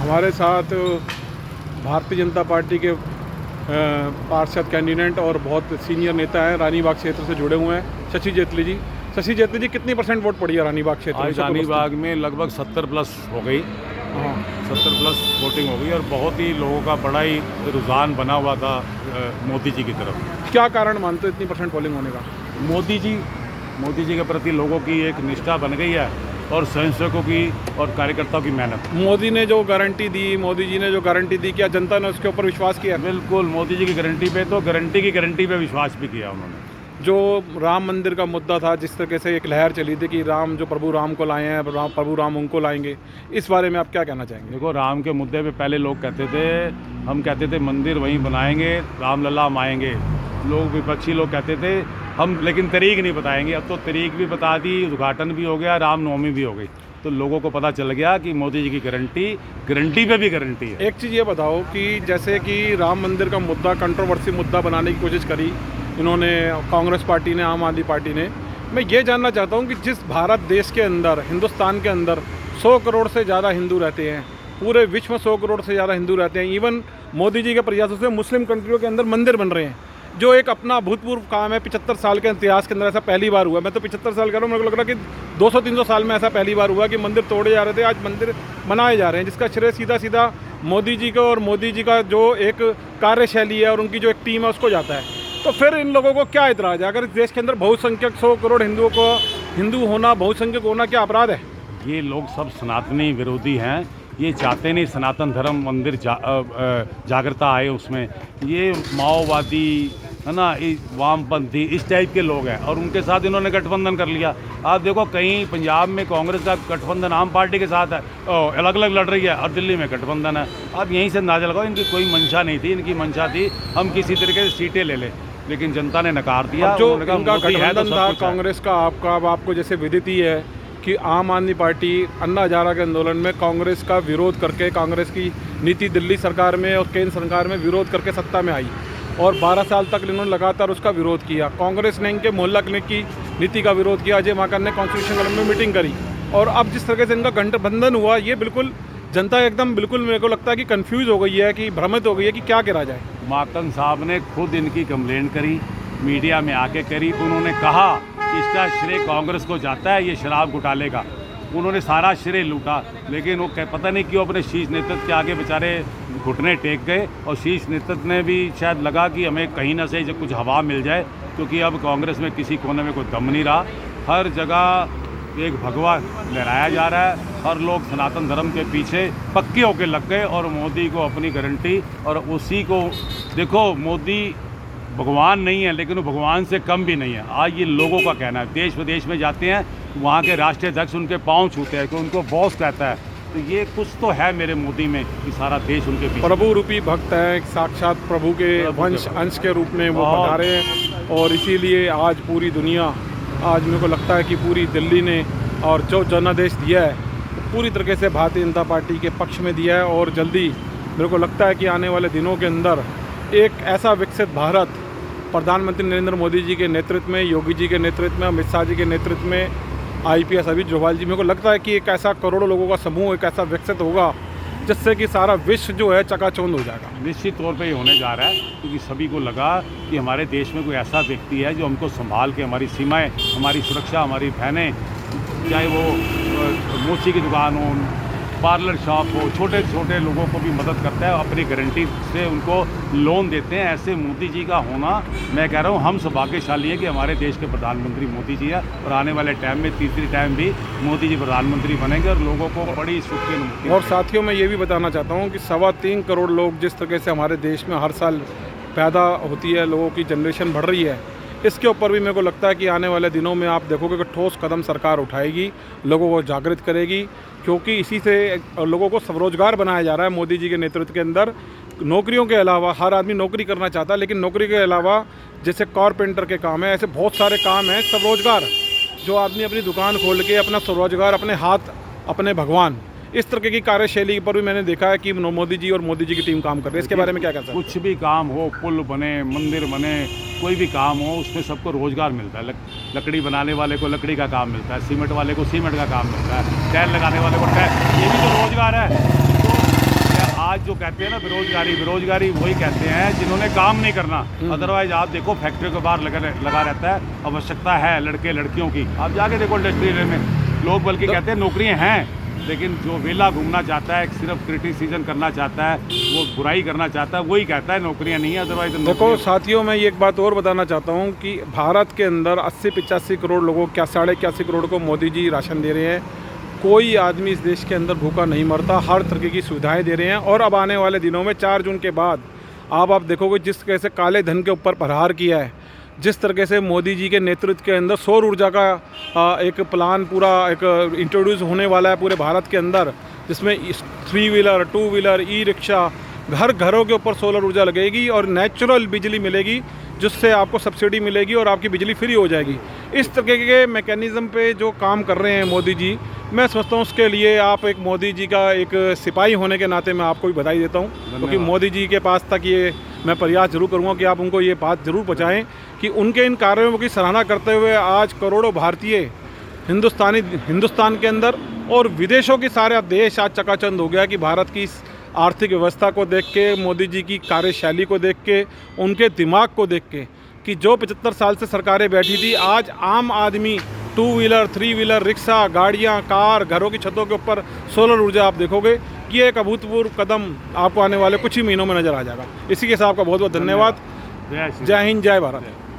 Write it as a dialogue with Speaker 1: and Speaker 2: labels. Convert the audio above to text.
Speaker 1: हमारे साथ भारतीय जनता पार्टी के पार्षद कैंडिडेट और बहुत सीनियर नेता हैं, रानीबाग क्षेत्र से जुड़े हुए हैं, शशि जेटली जी। शशि जेटली जी, कितनी % वोट पड़ी है रानीबाग क्षेत्र में?
Speaker 2: रानीबाग में लगभग 70+ हो गई।
Speaker 1: हाँ,
Speaker 2: 70+ वोटिंग हो गई और बहुत ही लोगों का बड़ा ही रुझान बना हुआ था मोदी जी की तरफ।
Speaker 1: क्या कारण मानते हो इतनी % पोलिंग होने का?
Speaker 2: मोदी जी के प्रति लोगों की एक निष्ठा बन गई है और स्वयंसेवकों की और कार्यकर्ताओं की मेहनत।
Speaker 1: मोदी जी ने जो गारंटी दी, क्या जनता ने उसके ऊपर विश्वास किया?
Speaker 2: बिल्कुल, मोदी जी की गारंटी पे तो गारंटी पे विश्वास भी किया उन्होंने।
Speaker 1: जो राम मंदिर का मुद्दा था, जिस तरीके से एक लहर चली थी कि राम जो प्रभु राम को लाए हैं, प्रभु राम उनको लाएंगे, इस बारे में आप क्या कहना चाहेंगे?
Speaker 2: देखो, राम के मुद्दे पे पहले लोग कहते थे, हम कहते थे मंदिर वहीं बनाएंगे, रामलला हम आएंगे। लोग, विपक्षी लोग कहते थे हम, लेकिन तारीख नहीं बताएंगे। अब तो तारीख भी बता दी, उद्घाटन भी हो गया, रामनवमी भी हो गई, तो लोगों को पता चल गया कि मोदी जी की गारंटी पे भी गारंटी है।
Speaker 1: एक चीज़ ये बताओ कि जैसे कि राम मंदिर का मुद्दा कंट्रोवर्सी मुद्दा बनाने की कोशिश करी इन्होंने, कांग्रेस पार्टी ने, आम आदमी पार्टी ने। मैं ये जानना चाहता हूँ कि जिस भारत देश के अंदर, हिंदुस्तान के अंदर 100 करोड़ से ज़्यादा हिंदू रहते हैं, पूरे विश्व में 100 करोड़ से ज़्यादा हिंदू रहते हैं, इवन मोदी जी के प्रयासों से मुस्लिम कंट्रियों के अंदर मंदिर बन रहे हैं, जो एक अपना भूतपूर्व काम है। 75 साल के इतिहास के अंदर ऐसा पहली बार हुआ। मैं तो 75 साल कर रहा हूँ, मेरे को लग रहा है कि 200-300 साल में ऐसा पहली बार हुआ कि मंदिर तोड़े जा रहे थे, आज मंदिर बनाए जा रहे हैं, जिसका श्रेय सीधा मोदी जी को और मोदी जी का जो एक कार्यशैली है और उनकी जो एक टीम है उसको जाता है। तो फिर इन लोगों को क्या इतराज़ है? अगर इस देश के अंदर बहुसंख्यक 100 करोड़ हिंदुओं को, हिंदू होना, बहुसंख्यक होना क्या अपराध है?
Speaker 2: ये लोग सब सनातनी विरोधी हैं। ये चाहते नहीं सनातन धर्म मंदिर जागृता आए उसमें। ये माओवादी है ना, वामपंथी, इस टाइप के लोग हैं और उनके साथ इन्होंने गठबंधन कर लिया। आप देखो, कहीं पंजाब में कांग्रेस का गठबंधन आम पार्टी के साथ है, अलग अलग लड़ रही है, और दिल्ली में गठबंधन है। आप यहीं से अंदाजा लगाओ, इनकी कोई मंशा नहीं थी। इनकी मंशा थी हम किसी तरीके से सीटें ले लें, लेकिन जनता ने नकार दिया।
Speaker 1: जो इनका गठबंधन था कांग्रेस का, अब आपको जैसे विदित ही है कि आम आदमी पार्टी अन्ना हजारा के आंदोलन में कांग्रेस का विरोध करके, कांग्रेस की नीति दिल्ली सरकार में और केंद्र सरकार में विरोध करके सत्ता में आई और 12 साल तक इन्होंने लगातार उसका विरोध किया। कांग्रेस ने इनके मोहल्ला क्लिनिक की नीति का विरोध किया। अजय माकन ने कॉन्स्टिट्यूशन कॉलोनी में मीटिंग करी और अब जिस तरह से इनका गठबंधन हुआ, ये बिल्कुल जनता एकदम बिल्कुल मेरे को लगता है कि कंफ्यूज हो गई है, कि भ्रमित हो गई है कि क्या करा जाए।
Speaker 2: माकन साहब ने खुद इनकी कंप्लेंट करी, मीडिया में आके करी। उन्होंने कहा कि इसका श्रेय कांग्रेस को जाता है, ये शराब घोटाले का। उन्होंने सारा श्रेय लूटा, लेकिन वो पता नहीं क्यों अपने शीर्ष नेतृत्व के आगे बेचारे घुटने टेक गए और शीर्ष नेतृत्व ने भी शायद लगा कि हमें कहीं ना से कुछ हवा मिल जाए, क्योंकि अब कांग्रेस में किसी कोने में कोई दम नहीं रहा। हर जगह एक भगवा लहराया जा रहा है, हर लोग सनातन धर्म के पीछे पक्के होकर लग गए और मोदी को अपनी गारंटी, और उसी को देखो, मोदी भगवान नहीं है लेकिन वो भगवान से कम भी नहीं है। आज ये लोगों का कहना है, देश विदेश में जाते हैं, वहाँ के राष्ट्रीय अध्यक्ष उनके पाँव छूते हैं कि उनको बॉस कहता है। तो ये कुछ तो है मेरे मोदी में कि सारा देश उनके पीछे।
Speaker 1: प्रभु रूपी भक्त है, साक्षात प्रभु के वंश अंश के रूप में वो पधारे हैं और इसीलिए आज पूरी दुनिया, आज मेरे को लगता है कि पूरी दिल्ली ने और जो जनादेश दिया है पूरी तरीके से भारतीय जनता पार्टी के पक्ष में दिया है। और जल्दी मेरे को लगता है कि आने वाले दिनों के अंदर एक ऐसा विकसित भारत प्रधानमंत्री नरेंद्र मोदी जी के नेतृत्व में, योगी जी के नेतृत्व में, अमित शाह जी के नेतृत्व में, IPS अभित डोभाल जी, मेरे को लगता है कि एक ऐसा करोड़ों लोगों का समूह एक ऐसा विकसित होगा जिससे कि सारा विश्व जो है चकाचौंध हो जाएगा।
Speaker 2: निश्चित तौर पे ये होने जा रहा है, क्योंकि सभी को लगा कि हमारे देश में कोई ऐसा व्यक्ति है जो हमको संभाल के, हमारी सीमाएं, हमारी सुरक्षा, हमारी बहनें, चाहे वो मोची की दुकान हो, पार्लर शॉप हो, छोटे छोटे लोगों को भी मदद करता है, अपनी गारंटी से उनको लोन देते हैं। ऐसे मोदी जी का होना, मैं कह रहा हूँ, हम सौभाग्यशाली है कि हमारे देश के प्रधानमंत्री मोदी जी है और आने वाले टाइम में तीसरी टाइम भी मोदी जी प्रधानमंत्री बनेंगे और लोगों को बड़ी सुख की अनुभूति।
Speaker 1: और साथियों, मैं ये भी बताना चाहता हूँ कि 3.25 करोड़ लोग जिस तरीके से हमारे देश में हर साल पैदा होती है, लोगों की जनरेशन बढ़ रही है, इसके ऊपर भी मेरे को लगता है कि आने वाले दिनों में आप देखोगे कि ठोस कदम सरकार उठाएगी, लोगों को जागृत करेगी, क्योंकि इसी से लोगों को स्वरोजगार बनाया जा रहा है। मोदी जी के नेतृत्व के अंदर नौकरियों के अलावा, हर आदमी नौकरी करना चाहता है, लेकिन नौकरी के अलावा जैसे कारपेंटर के काम है, ऐसे बहुत सारे काम हैं स्वरोजगार, जो आदमी अपनी दुकान खोल के अपना स्वरोजगार, अपने हाथ अपने भगवान, इस तरह की कार्यशैली पर भी मैंने देखा है कि मोदी जी और मोदी जी की टीम काम कर रही है। इसके बारे में क्या कहते हैं?
Speaker 2: कुछ भी काम हो, पुल बने, मंदिर बने, कोई भी काम हो, उसमें सबको रोजगार मिलता है। लकड़ी बनाने वाले को लकड़ी का काम मिलता है, सीमेंट वाले को सीमेंट का काम मिलता है, टाइल लगाने वाले को टाइल, ये भी तो रोजगार है। तो जो कहते हैं ना बेरोजगारी बेरोजगारी वही कहते हैं जिन्होंने काम नहीं करना। अदरवाइज आप देखो फैक्ट्री के बाहर लगा रहता है, आवश्यकता है लड़के लड़कियों की। आप जाके देखो इंडस्ट्री में लोग बल्कि कहते हैं नौकरियां हैं, लेकिन जो वेला घूमना चाहता है, सिर्फ क्रिटिसिज्म करना चाहता है, वो बुराई करना चाहता है, वही कहता है नौकरियां नहीं है। अदरवाइज
Speaker 1: देखो साथियों, मैं ये एक बात और बताना चाहता हूँ कि भारत के अंदर 80-85 करोड़ लोगों क्या 81.5 करोड़ को मोदी जी राशन दे रहे हैं। कोई आदमी इस देश के अंदर भूखा नहीं मरता, हर तरीके की सुविधाएं दे रहे हैं। और अब आने वाले दिनों में 4 जून के बाद आप देखोगे जिस तरह से काले धन के ऊपर प्रहार किया है, जिस तरीके से मोदी जी के नेतृत्व के अंदर सौर ऊर्जा का एक प्लान पूरा एक इंट्रोड्यूस होने वाला है पूरे भारत के अंदर, जिसमें 3 व्हीलर 2 व्हीलर ई रिक्शा घरों के ऊपर सोलर ऊर्जा लगेगी और नेचुरल बिजली मिलेगी, जिससे आपको सब्सिडी मिलेगी और आपकी बिजली फ्री हो जाएगी। इस तरीके के मैकेनिज़्म पे जो काम कर रहे हैं मोदी जी, मैं समझता हूँ उसके लिए आप एक मोदी जी का एक सिपाही होने के नाते मैं आपको भी बधाई देता हूँ, क्योंकि मोदी जी के पास तक ये मैं प्रयास जरूर करूँगा कि आप उनको ये बात ज़रूर पहुँचाएँ कि उनके इन कार्यों की सराहना करते हुए आज करोड़ों भारतीय हिंदुस्तान के अंदर और विदेशों के सारे देश आज चकाचौंध हो गया कि भारत की इस आर्थिक व्यवस्था को देख के, मोदी जी की कार्यशैली को देख के, उनके दिमाग को देख के, कि जो 75 साल से सरकारें बैठी थी, आज आम आदमी 2 व्हीलर 3 व्हीलर रिक्शा, गाड़ियाँ, कार, घरों की छतों के ऊपर सोलर ऊर्जा आप देखोगे कि ये एक अभूतपूर्व कदम आपको आने वाले कुछ ही महीनों में नजर आ जाएगा। इसी के साथ आपका बहुत बहुत धन्यवाद। जय हिंद, जय भारत।